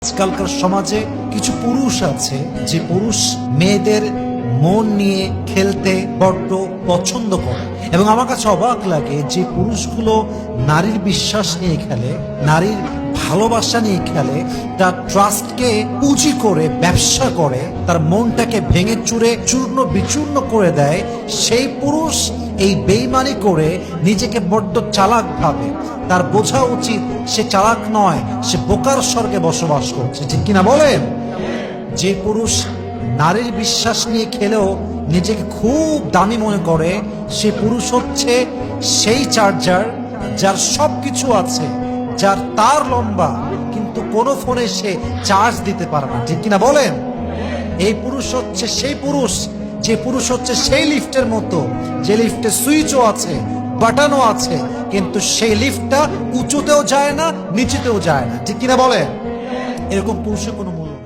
আজকালকার সমাজে কিছু পুরুষ আছে যে পুরুষ মেয়েদের মন নিয়ে খেলতে বড্ড পছন্দ করে, এবং আমার কাছে অবাক লাগে যে পুরুষগুলো নারীর বিশ্বাস নিয়ে খেলে, নারীর ভালোবাসা নিয়ে খেলে, তার ট্রাস্টকে পুঁজি করে ব্যবসা করে, তার মনটাকে ভেঙে চুরে চূর্ণ বিচূর্ণ করে দেয়। সেই পুরুষ এই বেইমানি করে নিজেকে বড্ড চালাক ভাবে। তার বোঝা উচিত সে চালাক নয়, সে বোকার স্বর্গে বসবাস করছে, ঠিক কিনা বলেন? যে পুরুষ নারীর বিশ্বাস নিয়ে খেলেও নিজেকে খুব দামি মনে করে, সে পুরুষ হচ্ছে সেই চার্জার যার সব কিছু আছে, যার তার লম্বা, কিন্তু কোনো ফোনে সে চার্জ দিতে পারে না, ঠিক কিনা বলেন? এই পুরুষ হচ্ছে সেই পুরুষ, যে পুরুষ হচ্ছে সেই লিফটের মতো, যে লিফটে সুইচও আছে, বাটনও আছে, কিন্তু সেই লিফটটা উঁচুতেও যায় না, নিচেতেও যায় না, ঠিক কিনা বলেন? এরকম পুরুষের কোনো মূল্য